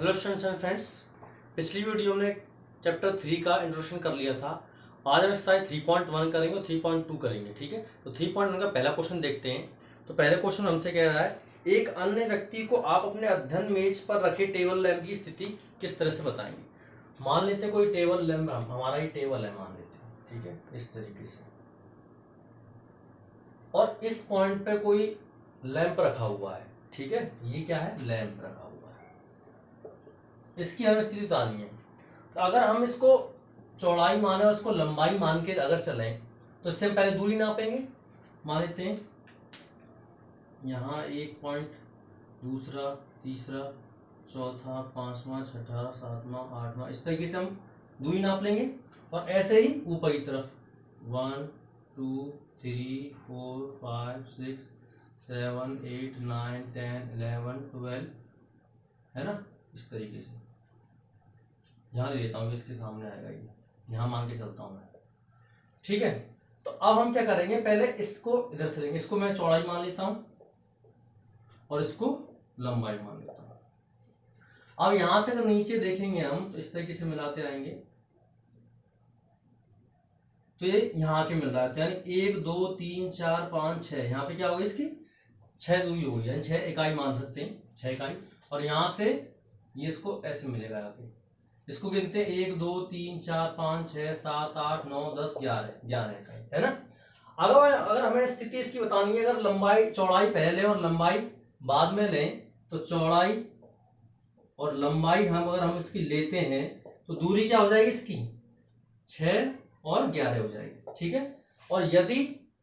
Hello students and friends, पिछली video में chapter 3 का इंट्रोडक्शन कर लिया था। आज हम एक्सरसाइज 3.1 करेंगे और 3.2 करेंगे। ठीक है, तो 3.1 का पहला क्वेश्चन देखते हैं। तो पहले क्वेश्चन हमसे कह रहा है, एक अन्य व्यक्ति को आप अपने अध्ययन मेज पर रखे टेबल लैंप की स्थिति किस तरह से बताएंगे। मान लेते हैं कोई टेबल लैंप, हमारा ही टेबल है मान लेते हैं, ठीक है, इस तरीके से, और इस पॉइंट पे कोई लैंप रखा हुआ है। ठीक है, ये क्या है, लैंप रखा हुआ है, इसकी हमें स्थिति बतानी है। तो अगर हम इसको चौड़ाई माने और इसको लंबाई मान के अगर चलें तो इससे हम पहले दूरी नापेंगे। मान लेते हैं यहाँ एक पॉइंट, दूसरा, तीसरा, चौथा, पांचवा, छठा, सातवां, आठवां, इस तरीके से हम दूरी नाप लेंगे। और ऐसे ही ऊपर की तरफ 1 2 3 4 5 6 7 8 9 10 11 12, है ना, इस तरीके से यहाँ ले लेता हूँ, इसके सामने आएगा, ये यहाँ मान के चलता हूँ मैं। ठीक है, तो अब हम क्या करेंगे, पहले इसको इधर से लेंगे, इसको मैं चौड़ाई मान लेता हूँ और इसको लंबाई मान लेता हूँ। अब यहां से अगर नीचे देखेंगे हम तो इस तरीके से मिलाते आएंगे, तो ये यहाँ के मिल रहा है, यानी 1 2 3 4 5 6, यहाँ पे क्या होगी, इसकी 6 दूरी होगी, यानी 6 इकाई मान सकते हैं, 6 इकाई। और यहाँ से ये इसको ऐसे मिलेगा, यहाँ पे इसको गिनते हैं 1 2 3 4 5 6 7 8 9 10 11 इकाई, है ना। अगर हमें स्थिति इसकी बतानी है, अगर लंबाई चौड़ाई पहले और लंबाई बाद में लें, तो चौड़ाई और लंबाई अगर हम इसकी लेते हैं तो दूरी क्या हो जाएगी इसकी, 6 और 11 हो जाएगी। ठीक है, और यदि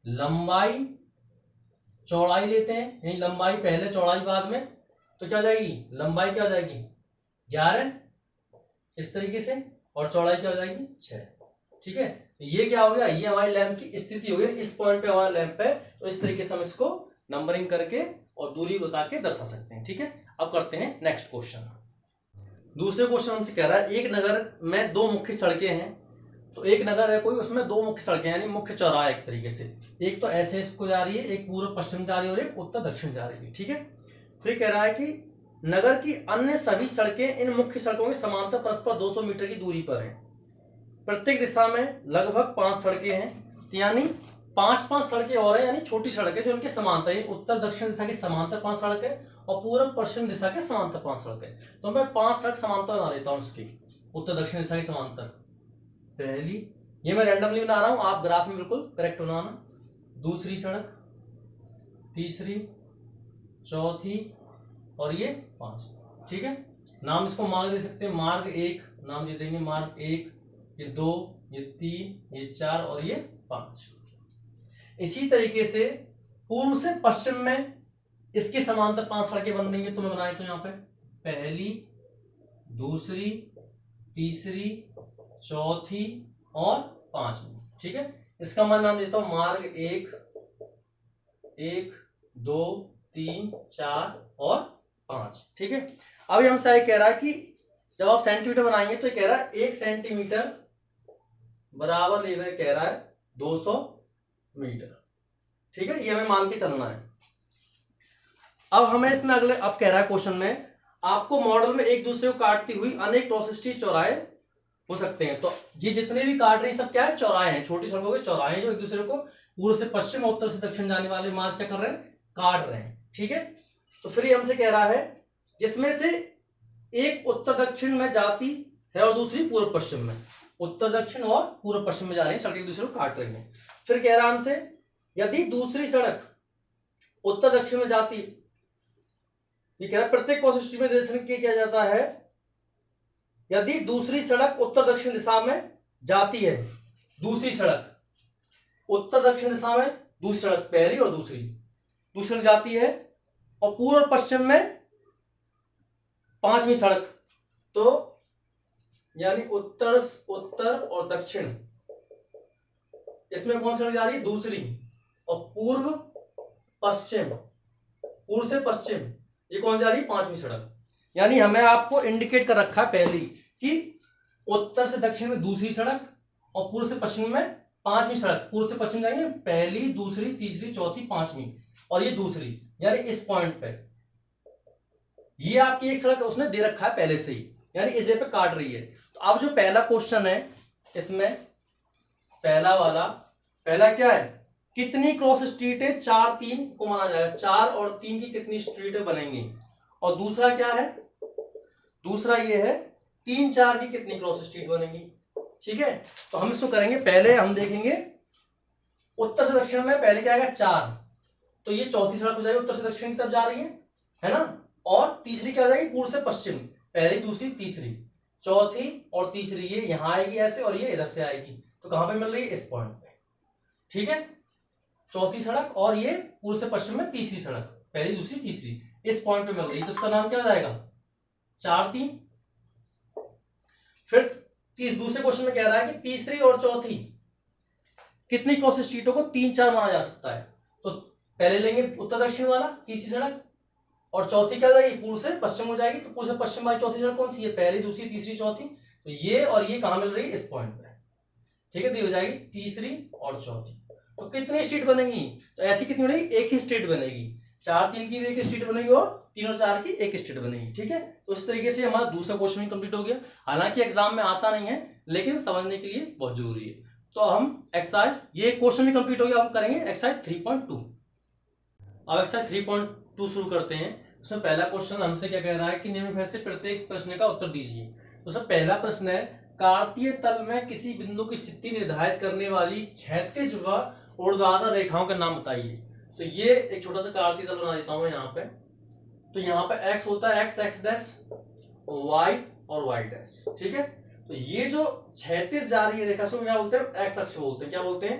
लंबाई चौड़ाई लेते हैं, यानी लंबाई पहले चौड़ाई बाद में, तो क्या हो जाएगी, लंबाई क्या हो जाएगी 11 इस तरीके से, और चौड़ाई क्या हो जाएगी 6। ठीक है, तो ये क्या हो गया, ये हमारी लैंप की स्थिति हो गई, इस पॉइंट पे हमारा लैंप है। तो इस तरीके से हम इसको नंबरिंग करके और दूरी बता के दर्शा सकते हैं। ठीक है, अब करते हैं नेक्स्ट क्वेश्चन। दूसरे क्वेश्चन हमसे कह रहा है, एक नगर में 2 मुख्य सड़कें हैं। तो एक नगर है कोई, उसमें 2 मुख्य सड़कें, यानी मुख्य चौराहा एक तरीके से, एक तो ऐसे इसको जा रही है, एक पूर्व पश्चिम जा रही है और एक उत्तर दक्षिण जा रही है। ठीक है, फिर कह रहा है कि नगर की अन्य सभी सड़कें इन मुख्य सड़कों के समांतर परस्पर 200 मीटर की दूरी पर हैं। प्रत्येक दिशा में लगभग 5 सड़कें हैं, यानी 5 सड़कें और हैं, यानी छोटी सड़कें जो इनके समांतर है। उत्तर दक्षिण दिशा की समांतर 5 सड़कें और पूर्व पश्चिम दिशा के समांतर 5 सड़कें। तो मैं 5 सड़क समांतर बना लेता हूँ इसकी, उत्तर दक्षिण दिशा की समांतर। पहली, ये मैं रैंडमली बना रहा हूं, आप ग्राफ में बिल्कुल करेक्ट बनाना। दूसरी सड़क, तीसरी, चौथी और ये 5। ठीक है, नाम इसको मार्ग दे सकते हैं, मार्ग 1 नाम दे देंगे, मार्ग 1, ये 2, ये 3, ये 4 और ये 5। इसी तरीके से पूर्व से पश्चिम में इसके समांतर 5 सड़कें बन रही है, तो मैं बना देता हूं यहाँ पे पहली, दूसरी, तीसरी, चौथी और 5वीं। ठीक है, इसका मैं नाम देता हूं मार्ग 1 1 2 3 4 और 5। ठीक है, अब हमसे कह रहा है कि जब आप सेंटीमीटर बनाएंगे तो कह रहा है 1 सेंटीमीटर बराबर लेना, कह रहा है 200 मीटर। ठीक है, ये हमें मान के चलना है। अब हमें इसमें अगले, अब कह रहा है क्वेश्चन में, आपको मॉडल में एक दूसरे को काटती हुई अनेक टॉसिस्टी चौराहे हो सकते हैं। तो ये जितने भी काट रही सब क्या है, चौराहे हैं, छोटी सड़कों के चौराहे जो एक दूसरे को पूर्व से पश्चिम और उत्तर से दक्षिण जाने वाले मार्ग क्या कर रहे हैं, काट रहे हैं। ठीक है, तो फिर ये हमसे कह रहा है जिसमें से एक उत्तर दक्षिण में जाती है और दूसरी पूर्व पश्चिम में, उत्तर दक्षिण और पूर्व पश्चिम में जा रही है सड़कें, एक दूसरे को काट रही है। फिर कह रहा हमसे, यदि दूसरी सड़क उत्तर दक्षिण में जाती, ये कह रहा है प्रत्येक टॉसिस्टी में किया जाता है, यदि दूसरी सड़क उत्तर दक्षिण दिशा में जाती है, दूसरी सड़क उत्तर दक्षिण दिशा में, दूसरी सड़क पहली और दूसरी जाती है, और पूर्व पश्चिम में 5वीं सड़क, तो यानी उत्तर और दक्षिण, इसमें कौन सी सड़क जा रही है, दूसरी, और पूर्व से पश्चिम ये कौन सी जा रही है, 5वीं सड़क। यानी हमें आपको इंडिकेट कर रखा है पहली कि उत्तर से दक्षिण में दूसरी सड़क और पूर्व से पश्चिम में 5वीं सड़क। पूर्व से पश्चिम जाएंगे पहली, दूसरी, तीसरी, चौथी, 5वीं, और ये दूसरी, यानी इस पॉइंट पे ये आपकी एक सड़क उसने दे रखा है पहले से ही, यानी इस जगह पे काट रही है। तो अब जो पहला क्वेश्चन है इसमें पहला क्या है, कितनी क्रॉस स्ट्रीट है, 4 3 को माना जाएगा, 4 और 3 की कितनी स्ट्रीट बनेंगी। और दूसरा क्या है, दूसरा ये है 3 4 की कितनी क्रॉस स्ट्रीट बनेंगी। ठीक है, तो हम इसको करेंगे, पहले हम देखेंगे उत्तर से दक्षिण में, पहले क्या आएगा 4, तो ये चौथी सड़क हो जाएगी, उत्तर से दक्षिण की तरफ जा रही है ना। और तीसरी क्या हो जाएगी, पूर्व से पश्चिम, पहली दूसरी तीसरी, चौथी और तीसरी ये यहां आएगी ऐसे, और ये इधर से आएगी, तो कहां पे मिल रही है, इस पॉइंट पे। ठीक है, चौथी सड़क और ये पूर्व से पश्चिम में तीसरी सड़क, पहली दूसरी तीसरी, इस पॉइंट पे मिल रही है, तो इसका नाम क्या हो जाएगा, 4 3। फिर दूसरे क्वेश्चन में कह रहा है कि तीसरी और चौथी कितनी क्रॉस स्ट्रीटों को 3 4 माना जा सकता है। तो पहले लेंगे उत्तर दक्षिण वाला तीसरी सड़क, और चौथी क्या हो जाएगी, पूर्व से पश्चिम हो जाएगी, तो पूर्व से पश्चिम वाली चौथी सड़क कौन सी है, पहली दूसरी तीसरी चौथी, तो ये और ये कहां मिल रही है, इस पॉइंट पे। ठीक है, तो ये हो जाएगी तीसरी और चौथी। तो कितनी स्ट्रीट बनेगी, तो ऐसी कितनी बनेगी, एक ही स्ट्रीट बनेगी, 4 3 की एक स्ट्रीट बनेगी और 3 और 4 की एक स्ट्रीट बनेगी। ठीक है, तो इस तरीके से हमारा दूसरा क्वेश्चन भी कंप्लीट हो गया। हालांकि एग्जाम में आता नहीं है, लेकिन समझने के लिए बहुत जरूरी है। तो हम एक्सरसाइज, ये क्वेश्चन भी कंप्लीट हो गया, हम करेंगे एक्सरसाइज 3.2। अब एक्सरसाइज 3.2 शुरू करते हैं। उसमें पहला क्वेश्चन हमसे क्या कह रहा है कि निम्न में से प्रत्येक प्रश्न का उत्तर दीजिए। तो सब पहला प्रश्न है, कार्तीय तल में किसी बिंदु की स्थिति निर्धारित करने वाली क्षैतिज व ऊर्ध्वाधर रेखाओं का नाम बताइए। तो ये एक छोटा सा कार्तीय तल बना देता हूं यहाँ पे। तो यहाँ पे x होता है x डैश, y और y डैश। ठीक है, तो ये जो क्षैतिज जा रही है रेखा से क्या बोलते हैं, x अक्ष बोलते हैं। क्या बोलते हैं,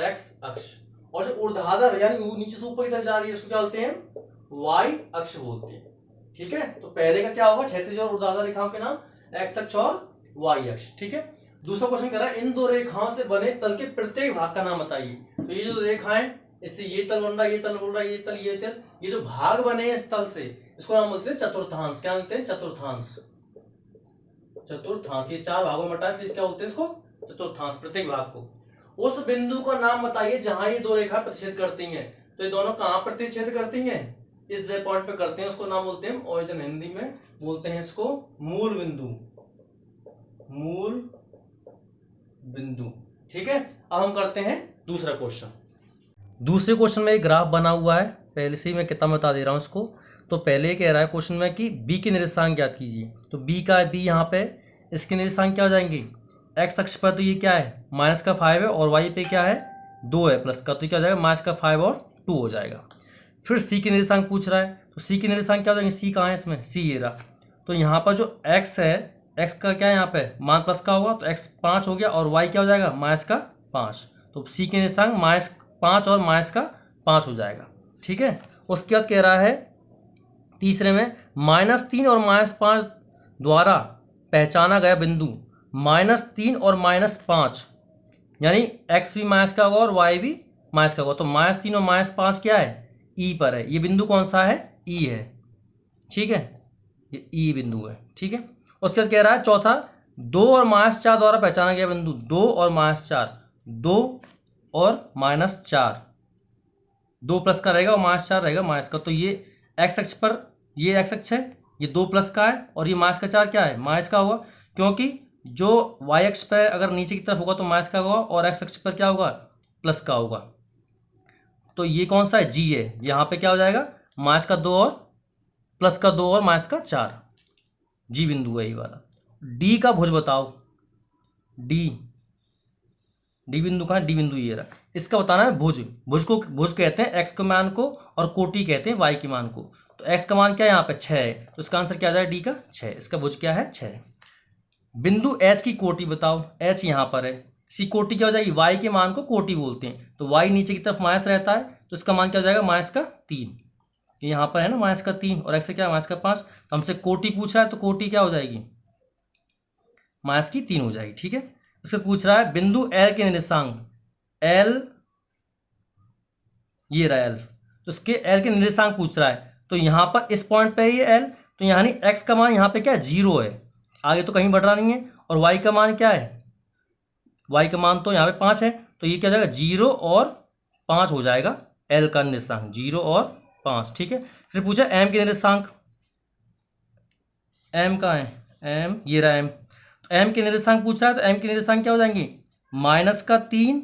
x अक्ष। और जो ऊर्ध्वाधर यानी नीचे से ऊपर की तरफ जा रही है उसको क्या बोलते हैं, y अक्ष बोलते हैं। ठीक है, तो पहले का क्या होगा, क्षैतिज और ऊर्ध्वाधर रेखाओं के नाम x अक्ष और y अक्ष। ठीक है, दूसरा क्वेश्चन कह रहा है, इन दो रेखाओं से बने तल के प्रत्येक भाग का नाम बताइए। तो ये जो रेखाएं, इससे ये तल बन रहा है, ये तल बन रहा है, ये तल, ये तल, ये जो भाग बने हैं इस तल से, इसको नाम बोलते हैं चतुर्थांश। क्या बोलते हैं, चतुर्थांश। चतुर्थांश, ये 4 भागों में बटा है, इसलिए क्या बोलते हैं इसको, चतुर्थांश, प्रत्येक भाग को। उस बिंदु का नाम बताइए जहां ये दो रेखा प्रतिच्छेद करती हैं। तो ये दोनों कहां प्रतिच्छेद करती हैं, इस जे पॉइंट पे करते हैं, उसको नाम बोलते हैं ओरिजिन, हिंदी में बोलते हैं इसको मूल बिंदु, मूल बिंदु। ठीक है, अब हम करते हैं दूसरा क्वेश्चन। दूसरे क्वेश्चन में एक ग्राफ बना हुआ है, पहले से ही मैं कितना बता दे रहा हूं इसको। तो पहले कह रहा है क्वेश्चन में कि b के निर्देशांक ज्ञात कीजिए। तो b का है, b यहाँ पे, इसके निर्देशांक क्या हो जाएंगे, x अक्ष पर तो ये क्या है, माइनस का 5 है, और y पे क्या है, 2 है प्लस का, तो क्या हो जाएगा, माइनस का 5 और 2 हो जाएगा। फिर c के निर्देशांक पूछ रहा है, तो c के निर्देशांक क्या हो जाएंगे, c कहाँ है इसमें, c ये रहा। तो यहाँ पर जो x है, x का क्या है यहाँ पे, मान प्लस का होगा, तो x 5 हो गया, और y क्या हो जाएगा, माइनस का 5। तो c के निर्देशांक माइनस 5 और माइनस का 5 हो जाएगा। ठीक है, उसके बाद कह रहा है तीसरे में, -3 और -5 द्वारा पहचाना गया बिंदु -3 और -5, यानी x भी माइनस का होगा और y भी माइनस का होगा। तो -3 और -5 क्या है, E पर है। ये बिंदु कौन सा है, E है। ठीक है, ये E बिंदु है। ठीक है, उसके बाद कह रहा है चौथा, 2 और -4 द्वारा पहचाना गया बिंदु, 2 और -4, 2 और -4, 2 प्लस का रहेगा और -4 रहेगा माइनस का। तो ये x अक्ष पर, ये x अक्ष है, ये 2 प्लस का है, और ये माइनस का 4 क्या है, माइनस का होगा, क्योंकि जो y अक्ष पर अगर नीचे की तरफ होगा तो माइनस का होगा, और x अक्ष पर क्या होगा, प्लस का होगा। तो ये कौन सा है, g है। यहाँ पे क्या हो जाएगा, माइनस का 2 और प्लस का 2 और माइनस का 4, g बिंदु है ये वाला। d का भुज बताओ, d बिंदु कहाँ, डी बिंदु ये रहा। इसका बताना है भुज। भुज कहते हैं x के मान को, और कोटि कहते हैं y के मान को। तो x का मान क्या है यहाँ पे, 6 है, तो इसका आंसर क्या आ जाएगा, डी का 6। इसका भुज क्या है, 6। बिंदु h की कोटि बताओ, h यहाँ पर है, इसकी कोटि क्या हो जाएगी, y के मान को कोटि बोलते हैं। तो y नीचे की तरफ माइनस रहता है, तो इसका मान क्या हो जाएगा, माइनस का 3। यहाँ पर है ना माइनस का 3, और x से क्या माइनस का 5। तो हमसे कोटि पूछ रहा है, तो कोटि क्या हो जाएगी, माइनस की 3 हो जाएगी। ठीक है, उससे पूछ रहा है बिंदु L के निर्देशांक, L ये रहा L, तो इसके L के निर्देशांक पूछ रहा है। तो यहाँ पर इस पॉइंट पे ये L, तो यानी x का मान यहाँ पे क्या है, 0 है, आगे तो कहीं बढ़ रहा नहीं है। और y का मान क्या है, y का मान तो यहाँ पे 5 है, तो ये क्या हो जाएगा, 0 और 5 हो जाएगा L का निर्देशांक, 0 और 5। ठीक है, फिर पूछा M के निर्देशांक, एम कहाँ है, एम ये रहा एम, तो एम के निर्देशांक पूछ रहा है, तो एम के निर्देशांक क्या हो जाएंगे, -3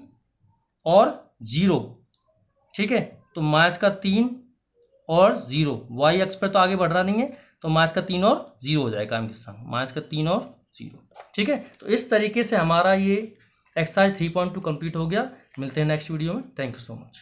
और 0, ठीक है। तो -3 और 0, वाई अक्ष पर तो आगे बढ़ रहा नहीं है, तो -3 और 0 हो जाएगा एम के संग, -3 और 0, ठीक है। तो इस तरीके से हमारा ये एक्सरसाइज 3.2 कंप्लीट हो गया। मिलते हैं नेक्स्ट वीडियो में। Thank you so much.